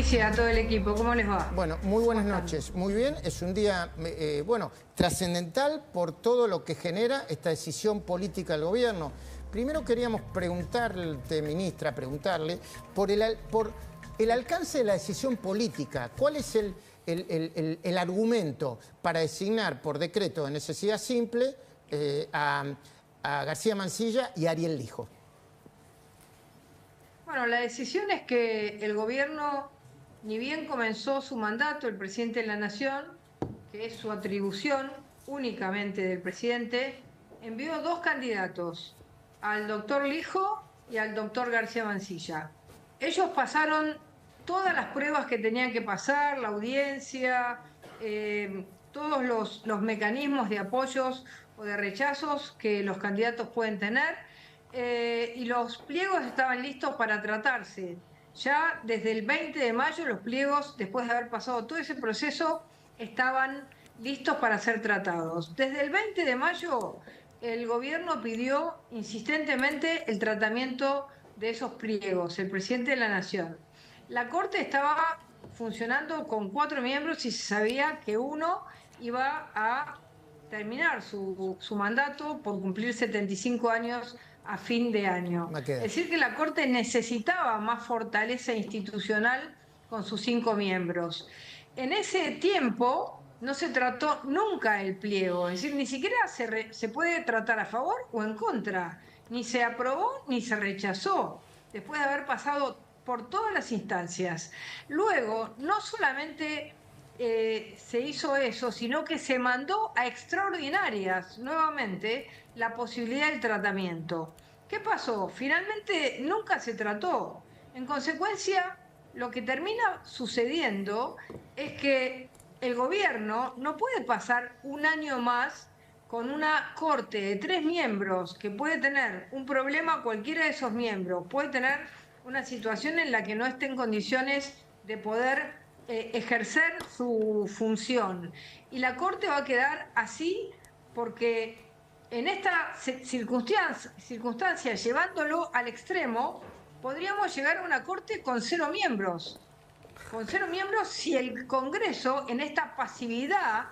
Sí, a todo el equipo, ¿cómo les va? Bueno, muy buenas noches. Muy bien, es un día, trascendental por todo lo que genera esta decisión política del gobierno. Primero queríamos preguntarle, ministra, por el alcance de la decisión política. ¿Cuál es el argumento para designar por decreto de necesidad simple a García Mansilla y a Ariel Lijo? Bueno, la decisión es que el gobierno, ni bien comenzó su mandato, el presidente de la Nación, que es su atribución únicamente del presidente, envió dos candidatos, al doctor Lijo y al doctor García Mansilla. Ellos pasaron todas las pruebas que tenían que pasar, la audiencia, todos los mecanismos de apoyos o de rechazos que los candidatos pueden tener, y los pliegos estaban listos para tratarse. Ya desde el 20 de mayo los pliegos, después de haber pasado todo ese proceso, estaban listos para ser tratados. Desde el 20 de mayo el gobierno pidió insistentemente el tratamiento de esos pliegos, el presidente de la Nación. La Corte estaba funcionando con 4 miembros y se sabía que uno iba a terminar su mandato por cumplir 75 años a fin de año. Es decir, que la Corte necesitaba más fortaleza institucional con sus 5 miembros. En ese tiempo no se trató nunca el pliego, es decir, ni siquiera se puede tratar a favor o en contra, ni se aprobó ni se rechazó, después de haber pasado por todas las instancias. Luego, no solamente se hizo eso, sino que se mandó a extraordinarias nuevamente la posibilidad del tratamiento. ¿Qué pasó? Finalmente nunca se trató. En consecuencia, lo que termina sucediendo es que el gobierno no puede pasar un año más con una corte de 3 miembros que puede tener un problema, cualquiera de esos miembros puede tener una situación en la que no esté en condiciones de poder ejercer su función. Y la Corte va a quedar así porque en esta circunstancia, llevándolo al extremo, podríamos llegar a una Corte con 0 miembros. Con 0 miembros si el Congreso, en esta pasividad,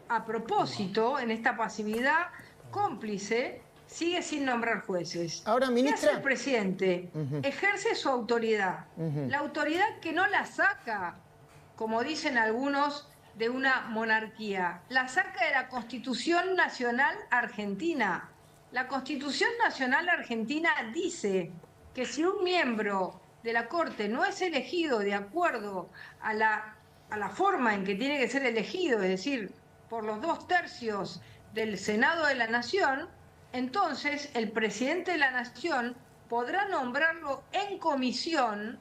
a propósito, en esta pasividad cómplice, sigue sin nombrar jueces. Ahora, ministra, ¿qué hace el presidente? Ejerce su autoridad. La autoridad que no la saca, como dicen algunos, de una monarquía. La saca de la Constitución Nacional Argentina. La Constitución Nacional Argentina dice que si un miembro de la Corte no es elegido de acuerdo a la forma en que tiene que ser elegido, es decir, por los 2/3 del Senado de la Nación, entonces el presidente de la Nación podrá nombrarlo en comisión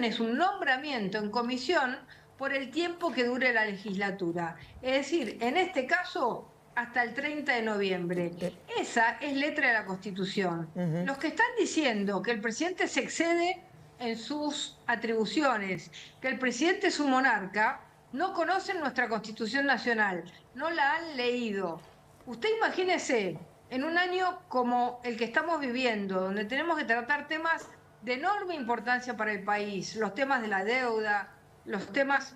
es un nombramiento en comisión por el tiempo que dure la legislatura. Es decir, en este caso, hasta el 30 de noviembre. Esa es letra de la Constitución. Los que están diciendo que el presidente se excede en sus atribuciones, que el presidente es un monarca, no conocen nuestra Constitución Nacional, no la han leído. Usted imagínese, en un año como el que estamos viviendo, donde tenemos que tratar temas de enorme importancia para el país, los temas de la deuda, los temas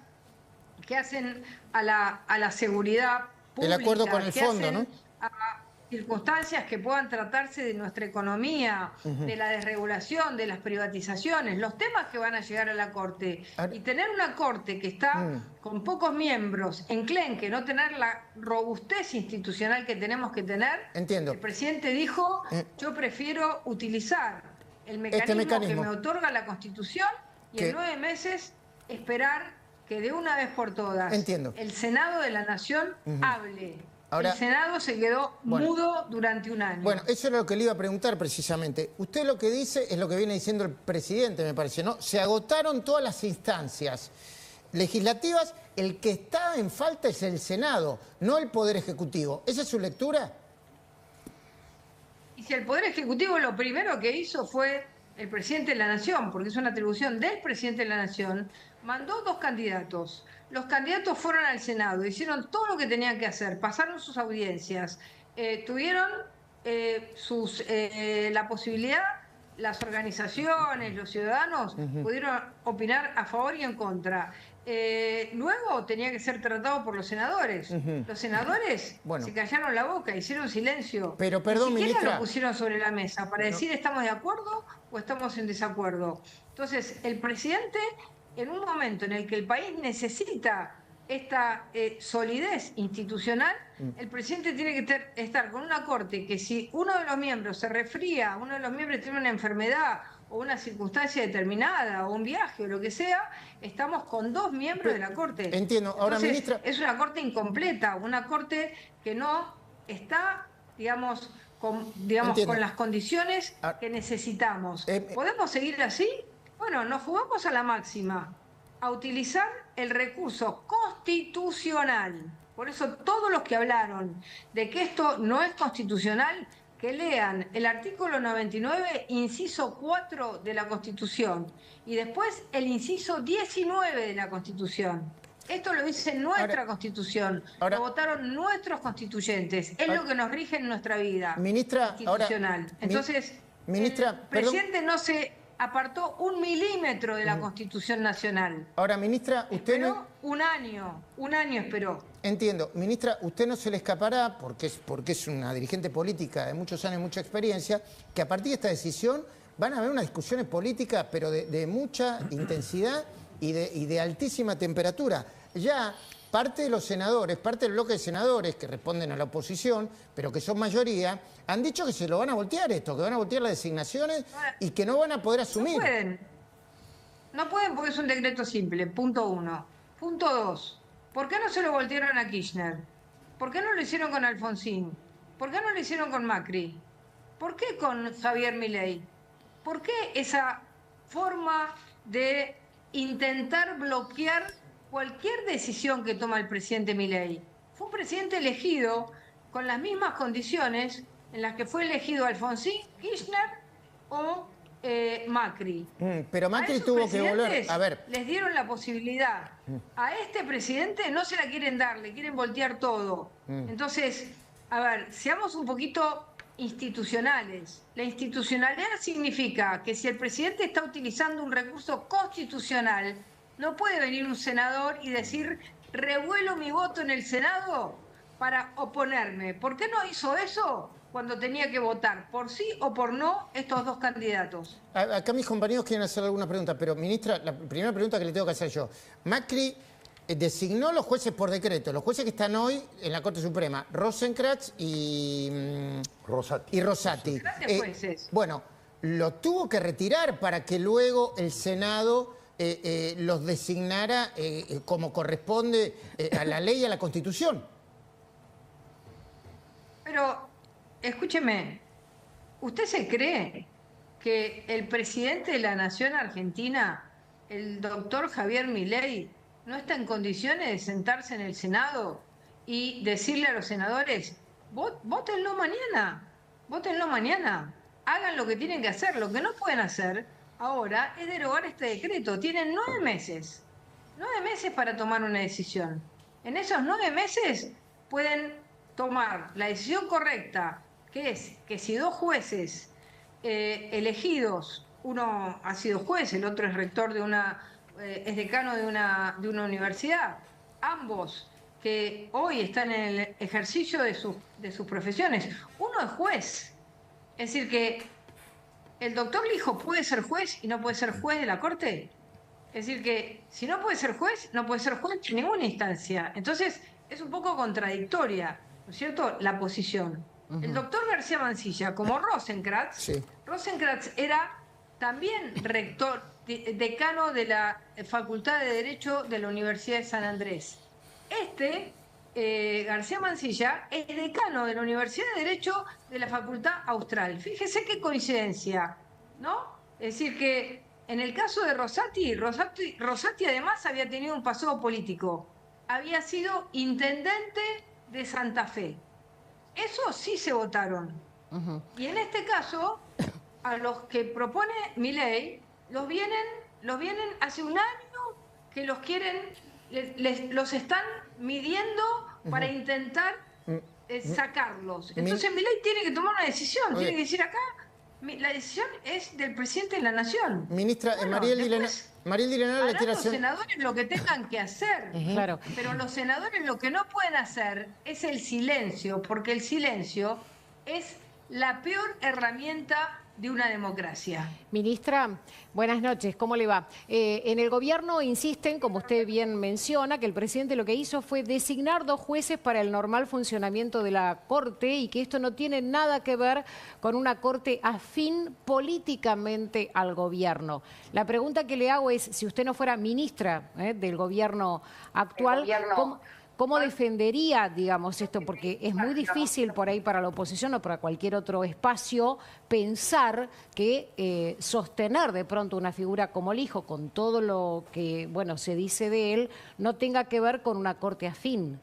que hacen a la seguridad pública, el acuerdo con el fondo, ¿no? A circunstancias que puedan tratarse de nuestra economía, de la desregulación, de las privatizaciones, los temas que van a llegar a la Corte. Y tener una Corte que está con pocos miembros, enclenque, no tener la robustez institucional que tenemos que tener. Entiendo. El presidente dijo, yo prefiero utilizar el mecanismo que me otorga la Constitución y en 9 meses esperar que de una vez por todas el Senado de la Nación hable. Ahora, el Senado se quedó mudo durante un año. Bueno, eso era lo que le iba a preguntar precisamente. Usted lo que dice es lo que viene diciendo el presidente, me parece, ¿no? Se agotaron todas las instancias legislativas, el que está en falta es el Senado, no el Poder Ejecutivo. ¿Esa es su lectura? Y si el Poder Ejecutivo lo primero que hizo fue el presidente de la Nación, porque es una atribución del presidente de la Nación, mandó 2 candidatos. Los candidatos fueron al Senado, hicieron todo lo que tenían que hacer, pasaron sus audiencias, tuvieron la posibilidad, las organizaciones, los ciudadanos pudieron opinar a favor y en contra. Luego tenía que ser tratado por los senadores. Los senadores se callaron la boca, hicieron silencio. Pero perdón, ni siquiera ministra, lo pusieron sobre la mesa para decir estamos de acuerdo o estamos en desacuerdo. Entonces, el presidente, en un momento en el que el país necesita esta solidez institucional, el presidente tiene que estar con una corte que si uno de los miembros se resfría, uno de los miembros tiene una enfermedad o una circunstancia determinada o un viaje o lo que sea, estamos con 2 miembros de la corte. Entiendo. Ahora, entonces, ministra, es una corte incompleta, una corte que no está, digamos, con las condiciones que necesitamos. ¿Podemos seguir así? Bueno, nos jugamos a la máxima, a utilizar el recurso constitucional. Por eso todos los que hablaron de que esto no es constitucional, que lean el artículo 99, inciso 4 de la Constitución, y después el inciso 19 de la Constitución. Esto lo dice nuestra Constitución, lo votaron nuestros constituyentes, es lo que nos rige en nuestra vida institucional. Entonces, ministra, el presidente no se apartó 1 milímetro de la Constitución Nacional. Ahora, ministra, usted esperó un año esperó. Entiendo. Ministra, usted no se le escapará, porque es una dirigente política de muchos años, mucha experiencia, que a partir de esta decisión van a haber unas discusiones políticas, pero de mucha intensidad y de altísima temperatura. Ya parte de los senadores, parte del bloque de senadores que responden a la oposición, pero que son mayoría, han dicho que se lo van a voltear esto, que van a voltear las designaciones y que no van a poder asumir. No pueden porque es un decreto simple, punto 1. Punto 2, ¿por qué no se lo voltearon a Kirchner? ¿Por qué no lo hicieron con Alfonsín? ¿Por qué no lo hicieron con Macri? ¿Por qué con Javier Milei? ¿Por qué esa forma de intentar bloquear cualquier decisión que toma el presidente Milei? Fue un presidente elegido con las mismas condiciones en las que fue elegido Alfonsín, Kirchner o Macri. Pero Macri tuvo que volver. A ver. Les dieron la posibilidad. A este presidente no se la quieren dar, le quieren voltear todo. Entonces, a ver, seamos un poquito institucionales. La institucionalidad significa que si el presidente está utilizando un recurso constitucional, no puede venir un senador y decir, revuelo mi voto en el Senado para oponerme. ¿Por qué no hizo eso cuando tenía que votar por sí o por no estos 2 candidatos? Acá mis compañeros quieren hacer alguna pregunta, pero ministra, la primera pregunta que le tengo que hacer yo. Macri designó los jueces por decreto, los jueces que están hoy en la Corte Suprema, Rosenkrantz y Rosati. Grandes jueces. Bueno, lo tuvo que retirar para que luego el Senado los designara como corresponde a la ley y a la Constitución. Pero, escúcheme, ¿usted se cree que el presidente de la Nación Argentina, el doctor Javier Milei, no está en condiciones de sentarse en el Senado y decirle a los senadores, vótenlo mañana, hagan lo que tienen que hacer? Lo que no pueden hacer ahora es derogar este decreto. Tienen 9 meses para tomar una decisión. En esos 9 meses pueden tomar la decisión correcta, que es que si 2 jueces elegidos, uno ha sido juez, el otro es rector es decano de una universidad, ambos que hoy están en el ejercicio de sus profesiones, uno es juez. Es decir, que el doctor Lijo puede ser juez y no puede ser juez de la Corte. Es decir, que si no puede ser juez, no puede ser juez en ninguna instancia. Entonces, es un poco contradictoria, ¿no es cierto?, la posición. El doctor García Mansilla, como Rosenkrantz, Rosenkrantz era también rector, decano de la Facultad de Derecho de la Universidad de San Andrés. García Mansilla es decano de la Universidad de Derecho de la Facultad Austral. Fíjese qué coincidencia, ¿no? Es decir, que en el caso de Rosati además había tenido un pasado político. Había sido intendente de Santa Fe. Eso sí se votaron. Y en este caso, a los que propone Milei, los vienen hace un año que los quieren, los están midiendo para intentar sacarlos. Entonces Milei tiene que tomar una decisión, tiene que decir acá La decisión es del presidente de la Nación. Ministra, Bueno, Mariel después Dilenaro le harán quiere los hacer... senadores lo que tengan que hacer. Claro. Pero los senadores lo que no pueden hacer es el silencio, porque el silencio es la peor herramienta de una democracia. Ministra, buenas noches, ¿cómo le va? En el gobierno insisten, como usted bien menciona, que el presidente lo que hizo fue designar 2 jueces para el normal funcionamiento de la Corte y que esto no tiene nada que ver con una Corte afín políticamente al gobierno. La pregunta que le hago es, si usted no fuera ministra del gobierno actual, ¿cómo defendería, digamos, esto? Porque es muy difícil por ahí para la oposición o para cualquier otro espacio pensar que sostener de pronto una figura como el hijo, con todo lo que, bueno, se dice de él, no tenga que ver con una corte afín.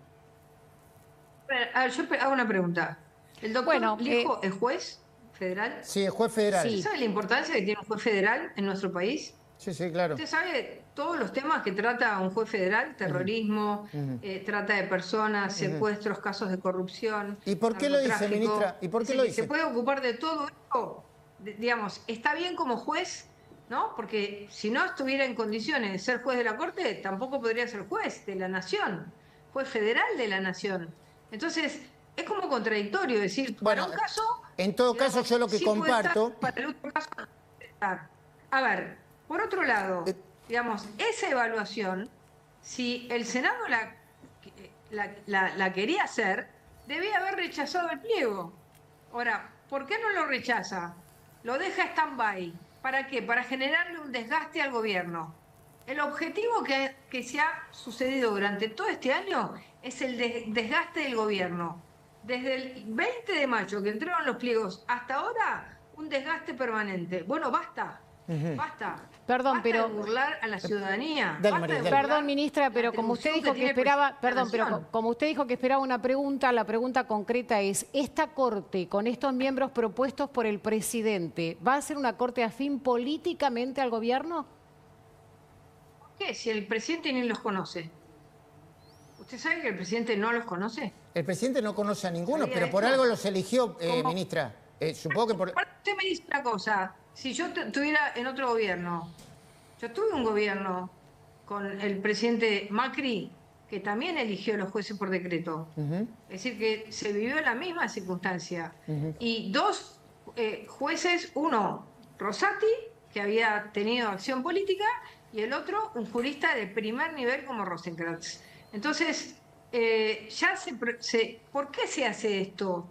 A ver, yo hago una pregunta. ¿El doctor Lijo es juez federal? Sí, es juez federal. Sí. ¿Sabe la importancia que tiene un juez federal en nuestro país? Sí, sí, claro. ¿Usted sabe todos los temas que trata un juez federal? Terrorismo, trata de personas, secuestros, casos de corrupción. ¿Y por qué lo dice, ministra? ¿Y por qué lo dice? Se puede ocupar de todo esto. Digamos, está bien como juez, ¿no? Porque si no estuviera en condiciones de ser juez de la Corte, tampoco podría ser juez de la Nación, juez federal de la Nación. Entonces, es como contradictorio decir, Bueno, para un caso... en todo digamos, caso, yo lo que sí puede comparto... estar, para el otro caso, no puede estar. A ver, por otro lado, digamos, esa evaluación, si el Senado la quería hacer, debía haber rechazado el pliego. Ahora, ¿por qué no lo rechaza? Lo deja stand-by. ¿Para qué? Para generarle un desgaste al gobierno. El objetivo que se ha sucedido durante todo este año es el desgaste del gobierno. Desde el 20 de mayo que entraron los pliegos hasta ahora, un desgaste permanente. Bueno, basta. Basta. Perdón, basta pero... de burlar a la ciudadanía. Dale, Basta María, de dale. burlar Perdón, ministra, pero la como usted dijo que atribución esperaba, tiene perdón, la pero Nación. como usted dijo que esperaba una pregunta, la pregunta concreta es, ¿esta corte, con estos miembros propuestos por el presidente, va a ser una corte afín políticamente al gobierno? ¿Por qué? Si el presidente ni los conoce. ¿Usted sabe que el presidente no los conoce? El presidente no conoce a ninguno, ¿Sabía pero por esto? algo los eligió, ¿Cómo? ministra. Supongo que por... Aparte, usted me dice una cosa, si yo estuviera en otro gobierno, yo tuve un gobierno con el presidente Macri, que también eligió a los jueces por decreto. Es decir, que se vivió la misma circunstancia. Y 2 jueces, uno, Rosati, que había tenido acción política, y el otro, un jurista de primer nivel como Rosenkrantz. Entonces, ¿por qué se hace esto?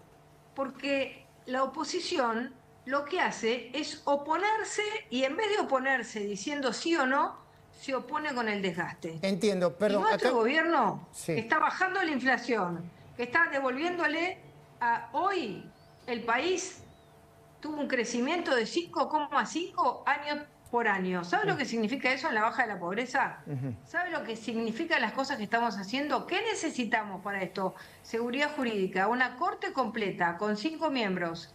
Porque la oposición lo que hace es oponerse y en vez de oponerse diciendo sí o no, se opone con el desgaste. Entiendo, perdón. Y nuestro acá- gobierno Sí. que está bajando la inflación, que está devolviéndole a hoy el país tuvo un crecimiento de 5,5 años por año. ¿Sabe lo que significa eso en la baja de la pobreza? ¿Sabe lo que significan las cosas que estamos haciendo? ¿Qué necesitamos para esto? Seguridad jurídica, una corte completa con 5 miembros,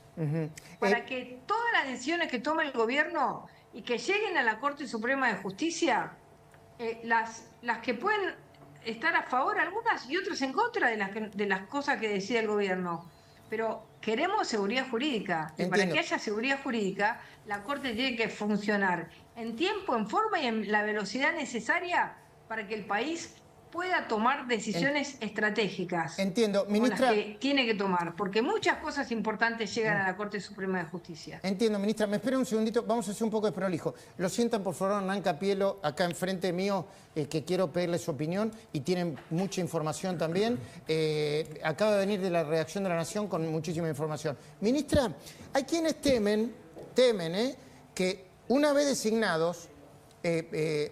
para que todas las decisiones que tome el gobierno y que lleguen a la Corte Suprema de Justicia, las que pueden estar a favor, algunas y otras en contra de las cosas que decide el gobierno. Pero queremos seguridad jurídica. Y para Entiendo. que haya seguridad jurídica, la Corte tiene que funcionar en tiempo, en forma y en la velocidad necesaria para que el país pueda tomar decisiones estratégicas. Entiendo, como ministra. las que tiene que tomar, porque muchas cosas importantes llegan a la Corte Suprema de Justicia. Entiendo, ministra. Me espera un segundito. Vamos a hacer un poco de prolijo. Lo sientan, por favor, Hernán Capielo, acá enfrente mío, que quiero pedirle su opinión y tienen mucha información también. Acaba de venir de la redacción de La Nación con muchísima información. Ministra, hay quienes temen que una vez designados,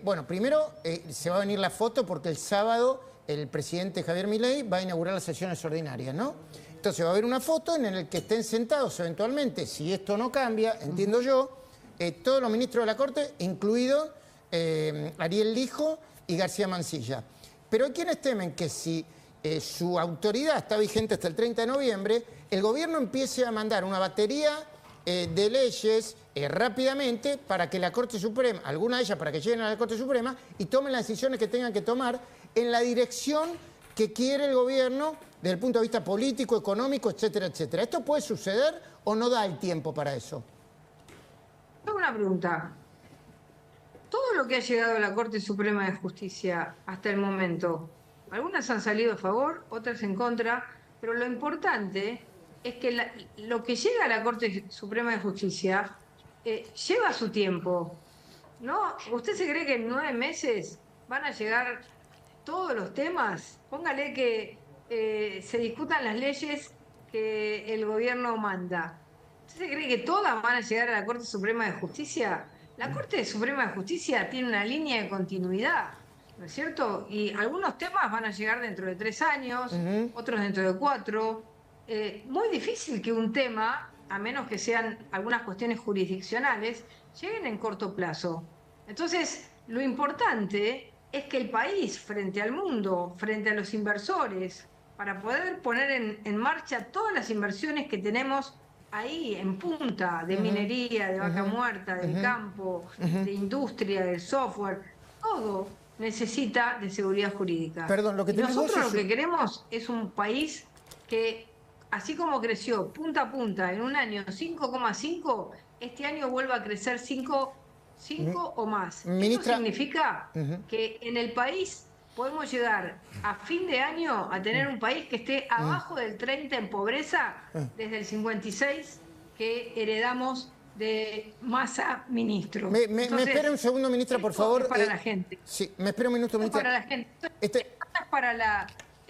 bueno, primero se va a venir la foto porque el sábado el presidente Javier Milei va a inaugurar las sesiones ordinarias, ¿no? Entonces va a haber una foto en la que estén sentados eventualmente, si esto no cambia, entiendo yo, todos los ministros de la Corte, incluido Ariel Lijo y García Mansilla. Pero hay quienes temen que si su autoridad está vigente hasta el 30 de noviembre, el gobierno empiece a mandar una batería de leyes rápidamente para que la Corte Suprema, algunas de ellas para que lleguen a la Corte Suprema y tomen las decisiones que tengan que tomar en la dirección que quiere el gobierno desde el punto de vista político, económico, etcétera, etcétera. ¿Esto puede suceder o no da el tiempo para eso? una pregunta. Todo lo que ha llegado a la Corte Suprema de Justicia hasta el momento, algunas han salido a favor, otras en contra, pero lo importante es que lo que llega a la Corte Suprema de Justicia lleva su tiempo, ¿no? ¿Usted se cree que en 9 meses van a llegar todos los temas? Póngale que se discutan las leyes que el gobierno manda. ¿Usted se cree que todas van a llegar a la Corte Suprema de Justicia? La Corte Suprema de Justicia tiene una línea de continuidad, ¿no es cierto? Y algunos temas van a llegar dentro de 3 años, otros dentro de 4. Muy difícil que un tema, a menos que sean algunas cuestiones jurisdiccionales, lleguen en corto plazo. Entonces, lo importante es que el país, frente al mundo, frente a los inversores, para poder poner en marcha todas las inversiones que tenemos ahí en punta, de minería, de vaca muerta, del campo, de industria, del software, todo necesita de seguridad jurídica. Perdón, lo que nosotros lo que queremos es un país que, así como creció punta a punta en un año 5,5, este año vuelva a crecer 5 o más. Ministra, esto significa que en el país podemos llegar a fin de año a tener un país que esté abajo del 30 en pobreza desde el 56 que heredamos de Massa ministro. Me espera un segundo, ministra, por favor. Es para la gente. Sí, me espera un minuto, ministra. Para la gente.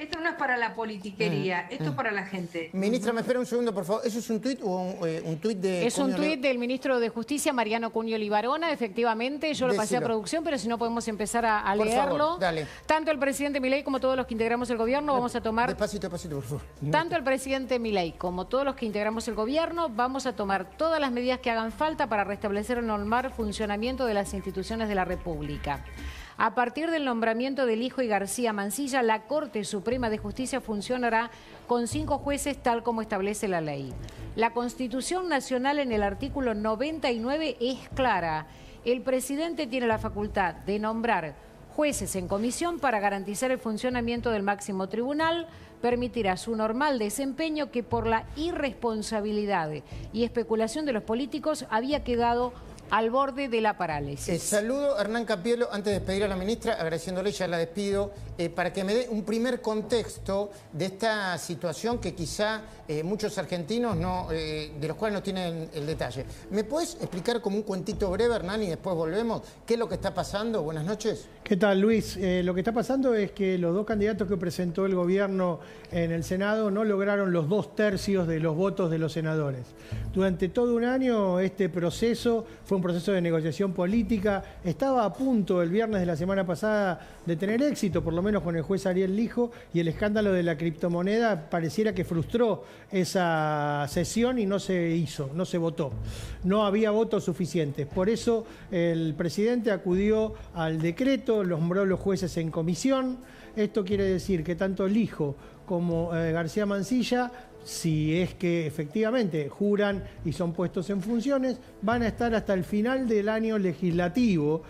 Esto no es para la politiquería, esto es para la gente. Ministra, me espera un segundo, por favor. ¿Eso es un tuit o un tuit de...? Es un tuit del ministro de Justicia, Mariano Cunio Libarona, efectivamente. Yo lo pasé a producción, pero si no podemos empezar a leerlo. Por favor, dale. Tanto el presidente Milei como todos los que integramos el gobierno vamos a tomar... Despacito, por favor. Tanto el presidente Milei como todos los que integramos el gobierno vamos a tomar todas las medidas que hagan falta para restablecer el normal funcionamiento de las instituciones de la República. A partir del nombramiento del hijo y García Mansilla, la Corte Suprema de Justicia funcionará con 5 jueces tal como establece la ley. La Constitución Nacional en el artículo 99 es clara. El presidente tiene la facultad de nombrar jueces en comisión para garantizar el funcionamiento del máximo tribunal, permitirá su normal desempeño que por la irresponsabilidad y especulación de los políticos había quedado al borde de la parálisis. Saludo a Hernán Capielo, antes de despedir a la ministra, agradeciéndole, ya la despido, para que me dé un primer contexto de esta situación que quizá muchos argentinos de los cuales no tienen el detalle. ¿Me puedes explicar como un cuentito breve, Hernán, y después volvemos? ¿Qué es lo que está pasando? Buenas noches. ¿Qué tal, Luis? Lo que está pasando es que los 2 candidatos que presentó el gobierno en el Senado no lograron los 2/3 de los votos de los senadores. Durante todo un año este proceso fue un proceso de negociación política. Estaba a punto el viernes de la semana pasada de tener éxito, por lo menos con el juez Ariel Lijo, y el escándalo de la criptomoneda pareciera que frustró esa sesión y no se hizo, no se votó. No había votos suficientes. Por eso el presidente acudió al decreto, nombró los jueces en comisión. Esto quiere decir que tanto Lijo como García Mansilla, si es que efectivamente juran y son puestos en funciones, van a estar hasta el final del año legislativo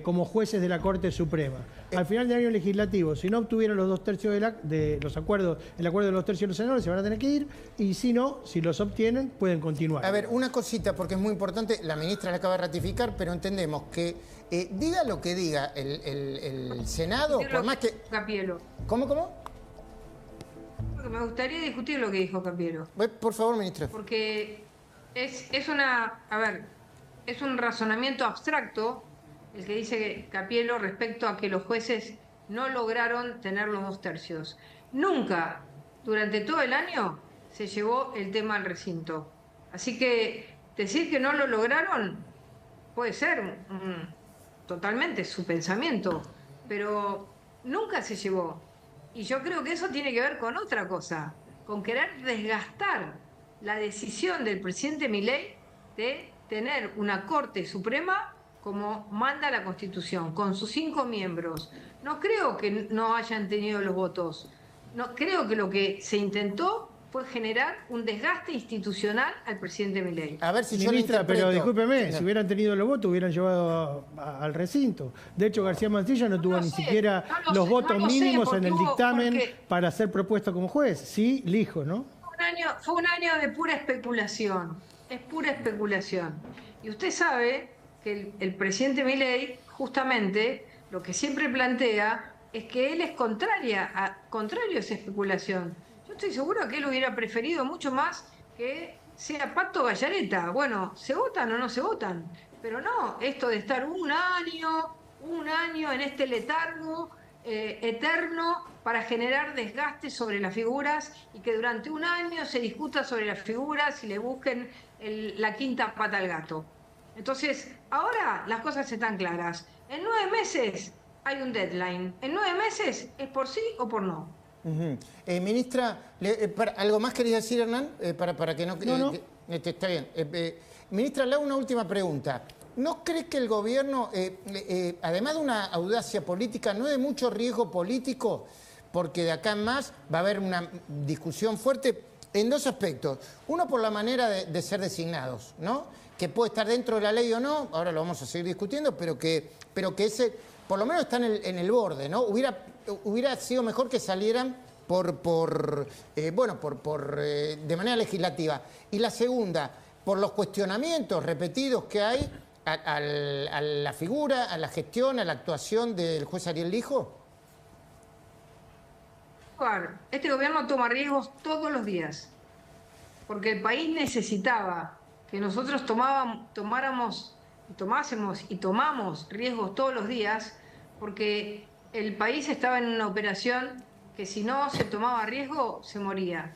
como jueces de la Corte Suprema. Al final del año legislativo, si no obtuvieron los 2/3 de los acuerdos, el acuerdo de los 2/3 de los senadores, se van a tener que ir, y si no, si los obtienen, pueden continuar. A ver, una cosita, porque es muy importante, la ministra la acaba de ratificar, pero entendemos que diga lo que diga el Senado, por más que... Capielo. ¿Cómo? Porque me gustaría discutir lo que dijo Capielo. Por favor, ministra. Porque es un razonamiento abstracto el que dice Capielo respecto a que los jueces no lograron tener los 2/3. Nunca, durante todo el año, se llevó el tema al recinto. Así que decir que no lo lograron puede ser totalmente su pensamiento, pero nunca se llevó. Y yo creo que eso tiene que ver con otra cosa, con querer desgastar la decisión del presidente Milei de tener una Corte Suprema como manda la Constitución, con sus 5 miembros. No creo que no hayan tenido los votos. No creo que lo que se intentó fue generar un desgaste institucional al presidente Milei. A ver si ministra, pero discúlpeme, si hubieran tenido los votos, hubieran llevado al recinto. De hecho, García Mansilla no tuvo ni siquiera los votos mínimos en el dictamen para ser propuesto como juez. Sí, Lijo, ¿no? Fue un año de pura especulación. Es pura especulación. Y usted sabe que el presidente Milei justamente lo que siempre plantea es que él es contrario a esa especulación. Yo estoy seguro que él hubiera preferido mucho más que sea Pato Gallareta. Bueno, ¿se votan o no se votan? Pero no, esto de estar un año en este letargo eterno para generar desgaste sobre las figuras y que durante un año se discuta sobre las figuras y le busquen la quinta pata al gato. Entonces, ahora las cosas están claras. En 9 meses hay un deadline. En 9 meses es por sí o por no. Ministra, ¿algo más quería decir, Hernán? Para que no... No. Está bien. Ministra, le hago una última pregunta. ¿No cree que el gobierno, además de una audacia política, no de mucho riesgo político? Porque de acá en más va a haber una discusión fuerte en dos aspectos. Uno, por la manera de ser designados, ¿no? Que puede estar dentro de la ley o no, ahora lo vamos a seguir discutiendo, pero que ese, por lo menos está en el borde, ¿no? Hubiera sido mejor que salieran de manera legislativa. Y la segunda, por los cuestionamientos repetidos que hay a la figura, a la gestión, a la actuación del juez Ariel Lijo. Este gobierno toma riesgos todos los días, porque el país necesitaba que nosotros tomamos riesgos todos los días, porque el país estaba en una operación que si no se tomaba riesgo, se moría.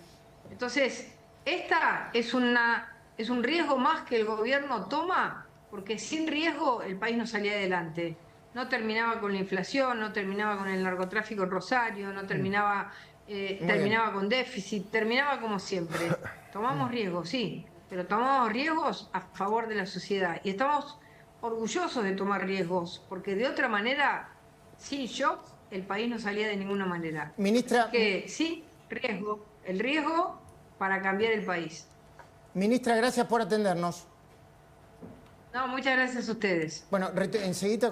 Entonces, esta es un riesgo más que el gobierno toma, porque sin riesgo el país no salía adelante. No terminaba con la inflación, no terminaba con el narcotráfico en Rosario, no terminaba, terminaba con déficit, terminaba como siempre. Tomamos riesgos, sí, pero tomamos riesgos a favor de la sociedad. Y estamos orgullosos de tomar riesgos, porque de otra manera, sin shock, el país no salía de ninguna manera. Ministra... Que sí, el riesgo para cambiar el país. Ministra, gracias por atendernos. No, muchas gracias a ustedes. Bueno, enseguida...